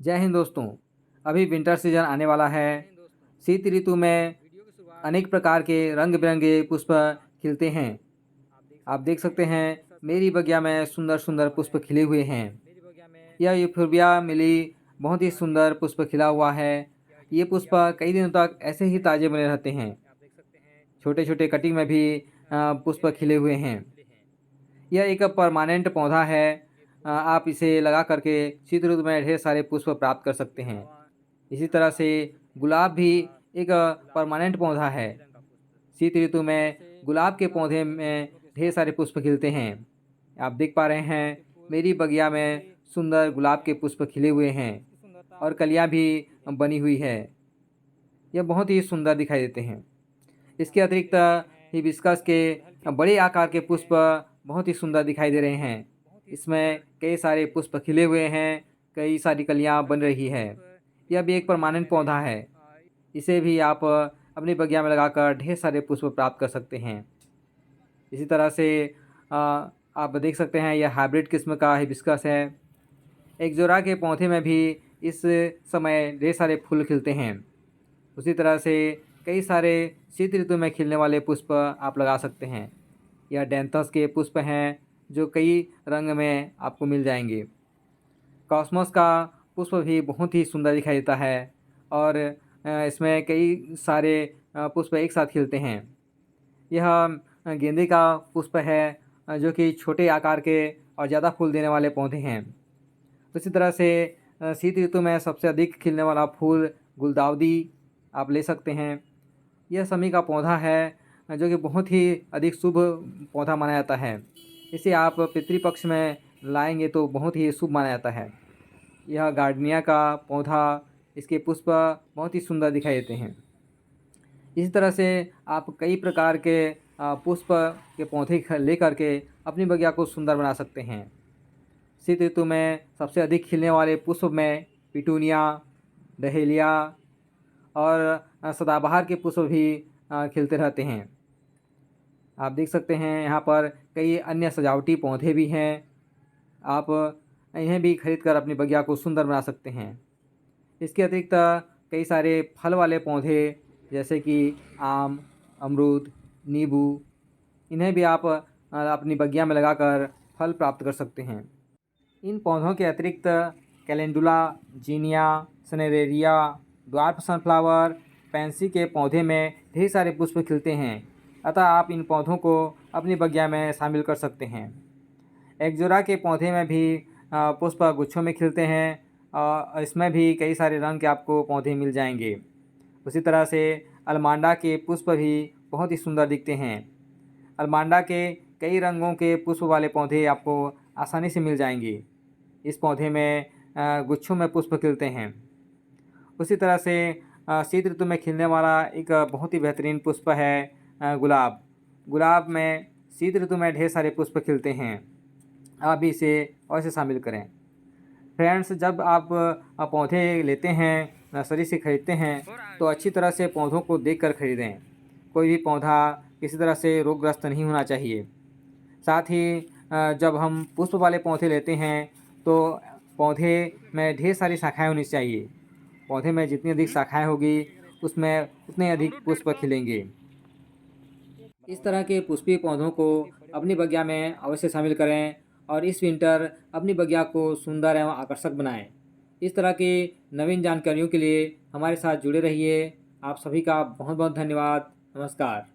जय हिंद दोस्तों। अभी विंटर सीजन आने वाला है। शीत ऋतु में अनेक प्रकार के रंग बिरंगे पुष्प खिलते हैं। आप देख सकते हैं मेरी बगिया में सुंदर सुंदर पुष्प खिले हुए हैं। यह यूफोर्बिया मिली बहुत ही सुंदर पुष्प खिला हुआ है। ये पुष्प कई दिनों तक ऐसे ही ताज़े बने रहते हैं। छोटे छोटे कटिंग में भी पुष्प खिले हुए हैं। यह एक परमानेंट पौधा है। आप इसे लगा करके शीत ऋतु में ढेर सारे पुष्प प्राप्त कर सकते हैं। इसी तरह से गुलाब भी एक परमानेंट पौधा है। शीत ऋतु में गुलाब के पौधे में ढेर सारे पुष्प खिलते हैं। आप देख पा रहे हैं मेरी बगिया में सुंदर गुलाब के पुष्प खिले हुए हैं और कलियां भी बनी हुई है। यह बहुत ही सुंदर दिखाई देते हैं। इसके अतिरिक्त हिबिस्कस के बड़े आकार के पुष्प बहुत ही सुंदर दिखाई दे रहे हैं। इसमें कई सारे पुष्प खिले हुए हैं, कई सारी कलियां बन रही है। यह भी एक परमानेंट पौधा है। इसे भी आप अपनी बगिया में लगाकर ढेर सारे पुष्प प्राप्त कर सकते हैं। इसी तरह से आप देख सकते हैं यह हाइब्रिड किस्म का हिबिस्कस है। एक जोड़ा के पौधे में भी इस समय ढेर सारे फूल खिलते हैं। उसी तरह से कई सारे शीत ऋतु में खिलने वाले पुष्प आप लगा सकते हैं। यह डैंथस के पुष्प हैं जो कई रंग में आपको मिल जाएंगे। कॉस्मोस का पुष्प भी बहुत ही सुंदर दिखाई देता है और इसमें कई सारे पुष्प एक साथ खिलते हैं। यह गेंदे का पुष्प है जो कि छोटे आकार के और ज़्यादा फूल देने वाले पौधे हैं। उसी तरह से शीत ऋतु में सबसे अधिक खिलने वाला फूल गुलदाउदी आप ले सकते हैं। यह शमी का पौधा है जो कि बहुत ही अधिक शुभ पौधा माना जाता है। इसे आप पितृपक्ष में लाएंगे तो बहुत ही शुभ माना जाता है। यह गार्डनिया का पौधा, इसके पुष्प बहुत ही सुंदर दिखाई देते हैं। इसी तरह से आप कई प्रकार के पुष्प के पौधे लेकर के अपनी बगिया को सुंदर बना सकते हैं। शीत ऋतु में सबसे अधिक खिलने वाले पुष्प में पिटूनिया, डहेलिया और सदाबहार के पुष्प भी खिलते रहते हैं। आप देख सकते हैं यहाँ पर कई अन्य सजावटी पौधे भी हैं। आप इन्हें भी खरीद कर अपनी बगिया को सुंदर बना सकते हैं। इसके अतिरिक्त कई सारे फल वाले पौधे जैसे कि आम, अमरूद, नींबू, इन्हें भी आप अपनी बगिया में लगाकर फल प्राप्त कर सकते हैं। इन पौधों के अतिरिक्त कैलेंडुला, जीनिया, सनेरेरिया, ड्वार्फ सनफ्लावर, पैंसी के पौधे में ढेर सारे पुष्प खिलते हैं। अतः आप इन पौधों को अपनी बगिया में शामिल कर सकते हैं। एक्जोरा के पौधे में भी पुष्प गुच्छों में खिलते हैं और इसमें भी कई सारे रंग के आपको पौधे मिल जाएंगे। उसी तरह से अलमांडा के पुष्प भी बहुत ही सुंदर दिखते हैं। अलमांडा के कई रंगों के पुष्प वाले पौधे आपको आसानी से मिल जाएंगे। इस पौधे में गुच्छों में पुष्प खिलते हैं। उसी तरह से शीत ऋतु में खिलने वाला एक बहुत ही बेहतरीन पुष्प है गुलाब। गुलाब में शीत ऋतु में ढेर सारे पुष्प खिलते हैं। आप भी इसे अवश्य शामिल करें। फ्रेंड्स, जब आप पौधे लेते हैं, नर्सरी से ख़रीदते हैं तो अच्छी तरह से पौधों को देखकर खरीदें। कोई भी पौधा किसी तरह से रोगग्रस्त नहीं होना चाहिए। साथ ही जब हम पुष्प वाले पौधे लेते हैं तो पौधे में ढेर सारी शाखाएं होनी चाहिए। पौधे में जितनी अधिक शाखाएं होगी उसमें उतने अधिक पुष्प खिलेंगे। इस तरह के पुष्पीय पौधों को अपनी बगिया में अवश्य शामिल करें और इस विंटर अपनी बगिया को सुंदर एवं आकर्षक बनाएं। इस तरह की नवीन जानकारियों के लिए हमारे साथ जुड़े रहिए। आप सभी का बहुत बहुत धन्यवाद। नमस्कार।